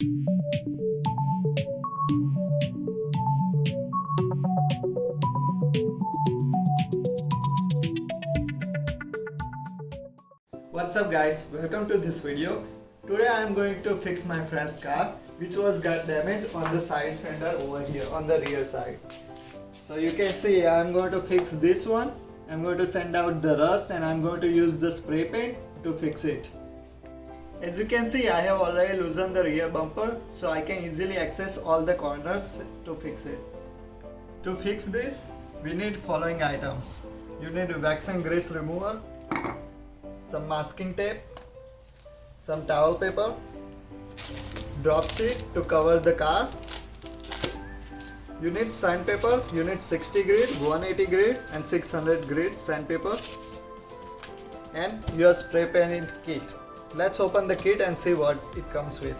What's up guys, welcome to this video. Today I am going to fix my friend's car which got damaged on the side fender over here on the rear side. So you can see I am going to fix this one. I am going to send out the rust and I am going to use the spray paint to fix it. As you can see, I have already loosened the rear bumper so I can easily access all the corners to fix it. To fix this, we need following items. You need a wax and grease remover, some masking tape, some towel paper, drop sheet to cover the car. You need sandpaper. You need 60 grit, 180 grit and 600 grit sandpaper, and your spray paint kit. Let's open the kit and see what it comes with.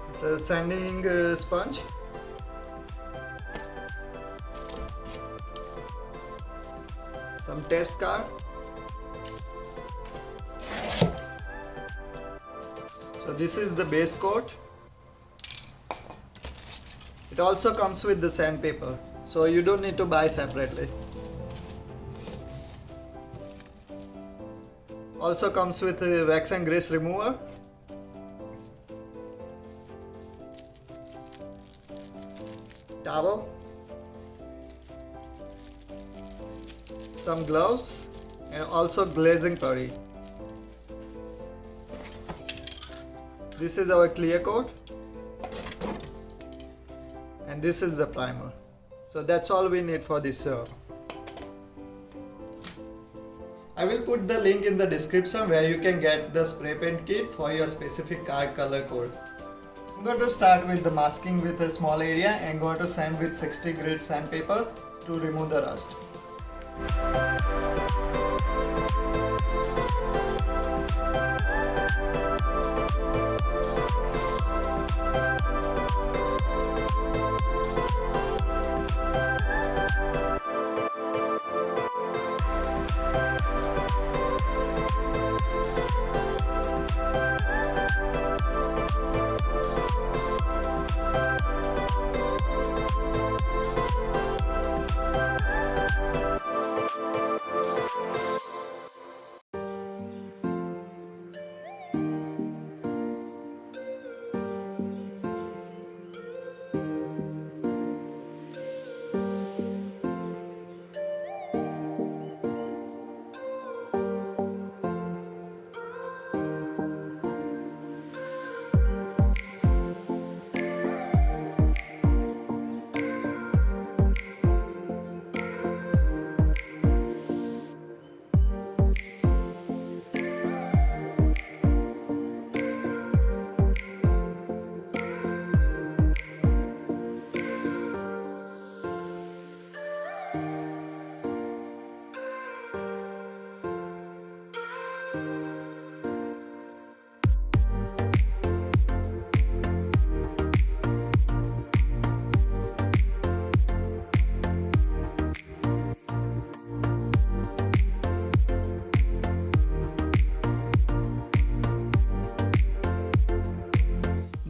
It's a sanding sponge, some test card, so this is the base coat. It also comes with the sandpaper, so you don't need to buy separately. Also comes with a wax and grease remover, towel, some gloves, and also glazing putty. This is our clear coat and this is the primer. So that's all we need for this job. I will put the link in the description where you can get the spray paint kit for your specific car color code. I'm going to start with the masking with a small area and going to sand with 60 grit sandpaper to remove the rust.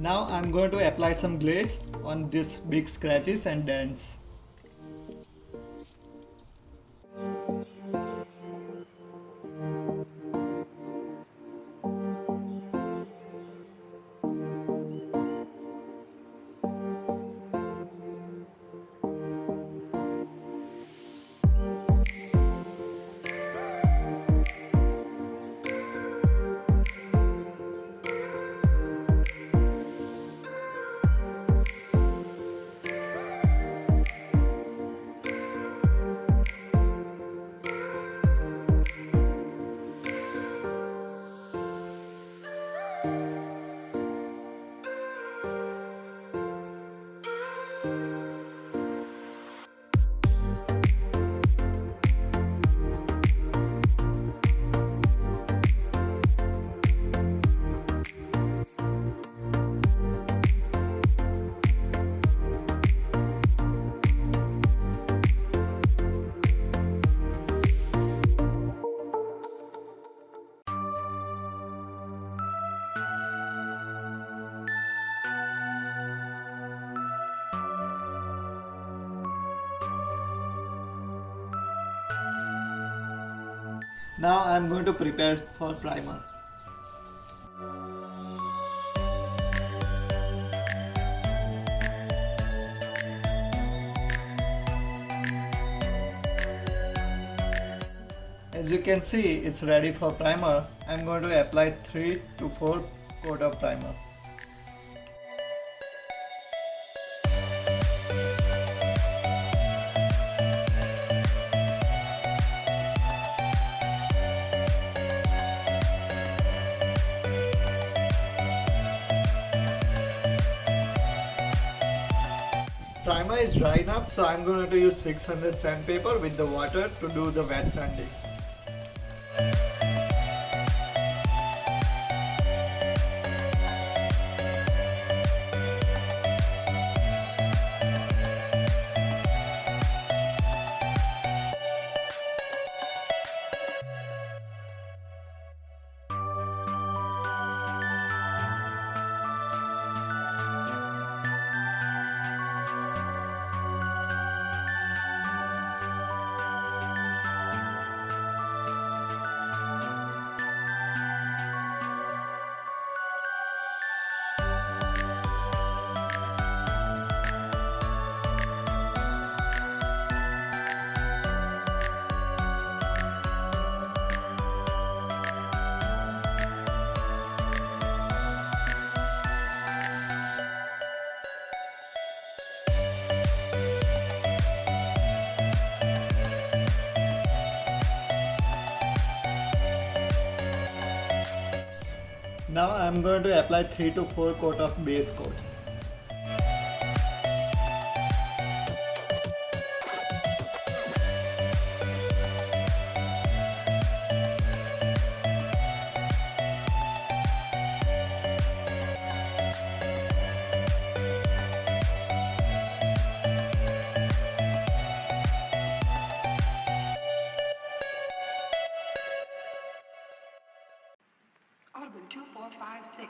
Now I'm going to apply some glaze on these big scratches and dents. Now I am going to prepare for primer. As you can see, it's ready for primer. I am going to apply 3 to 4 coat of primer. Primer is dry enough, so I'm going to use 600 sandpaper with the water to do the wet sanding. Now I am going to apply 3 to 4 coat of base coat. Audible 2456.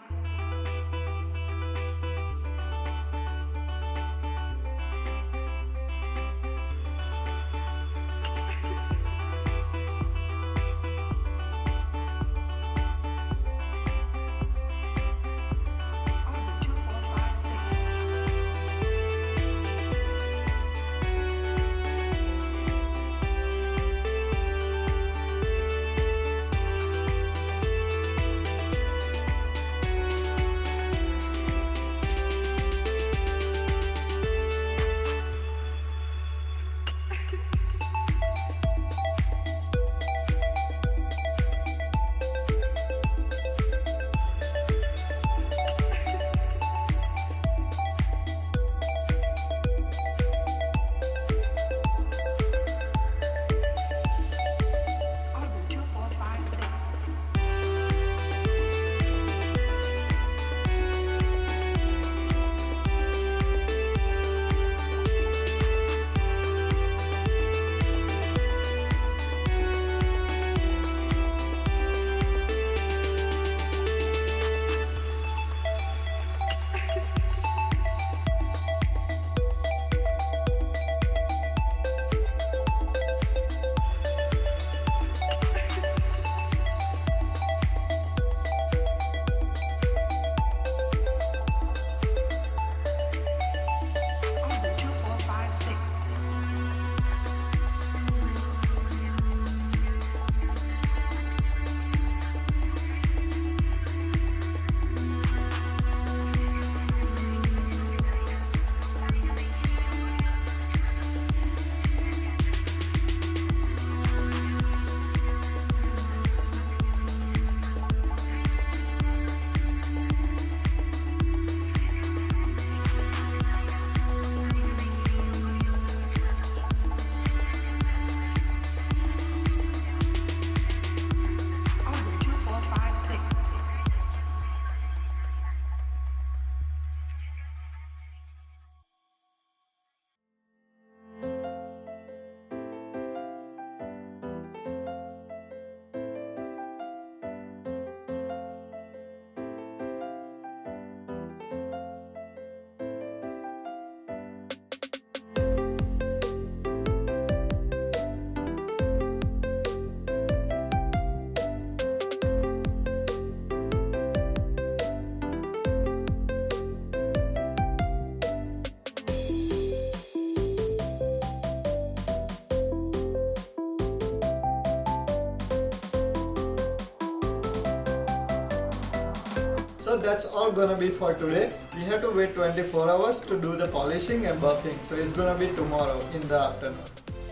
So that's all gonna be for today. We have to wait 24 hours to do the polishing and buffing. So it's gonna be tomorrow in the afternoon.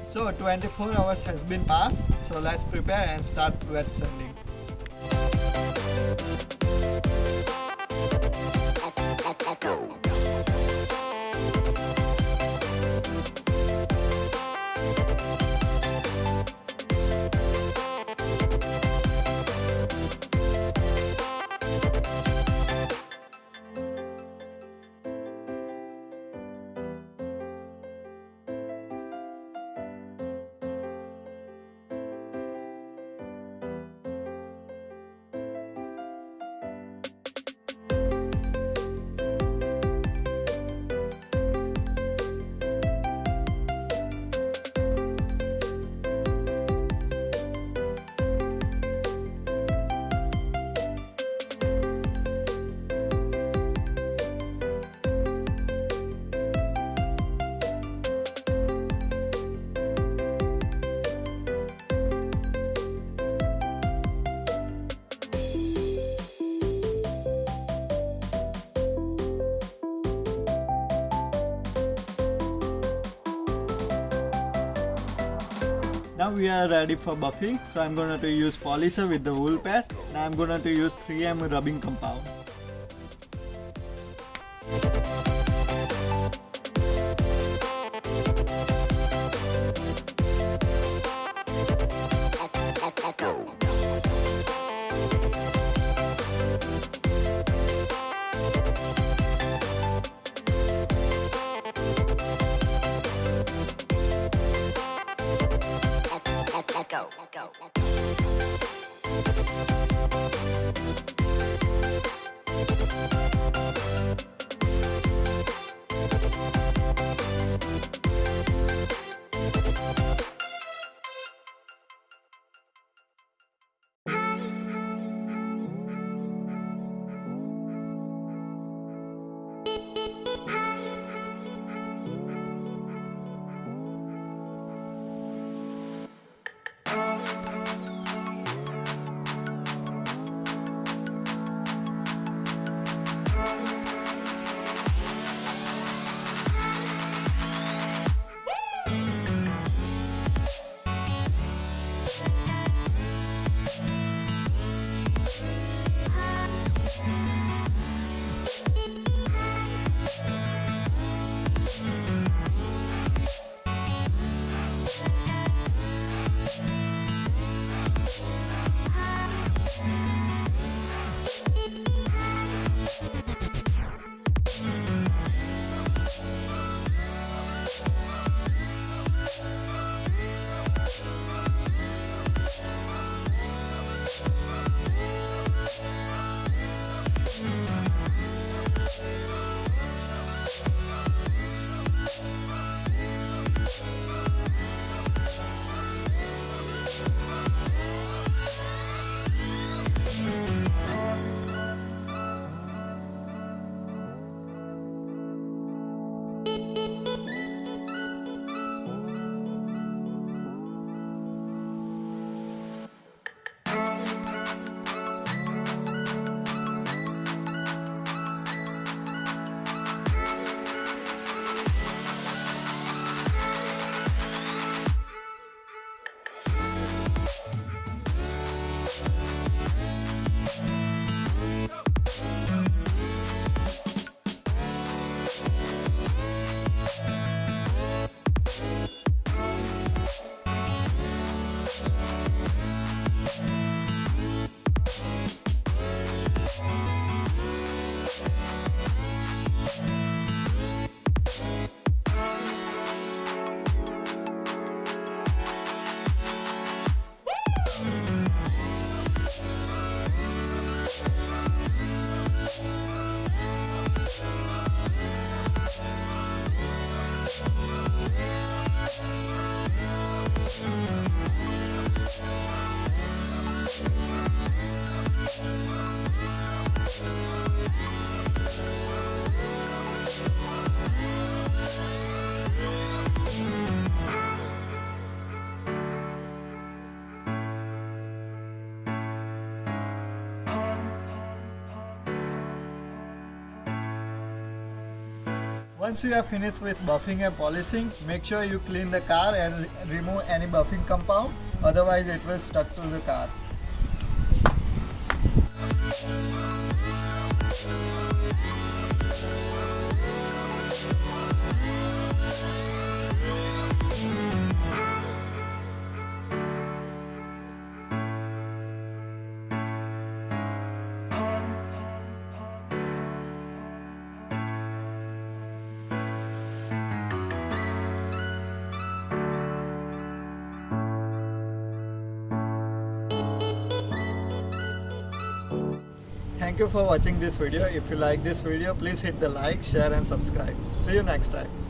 So 24 hours has been passed. So let's prepare and start wet sanding. Now we are ready for buffing. So I'm going to use polisher with the wool pad. Now I'm going to use 3M rubbing compound. Go. Once you are finished with buffing and polishing, make sure you clean the car and remove any buffing compound, otherwise it will stuck to the car. Thank you for watching this video. If you like this video, please hit the like, share and subscribe. See you next time.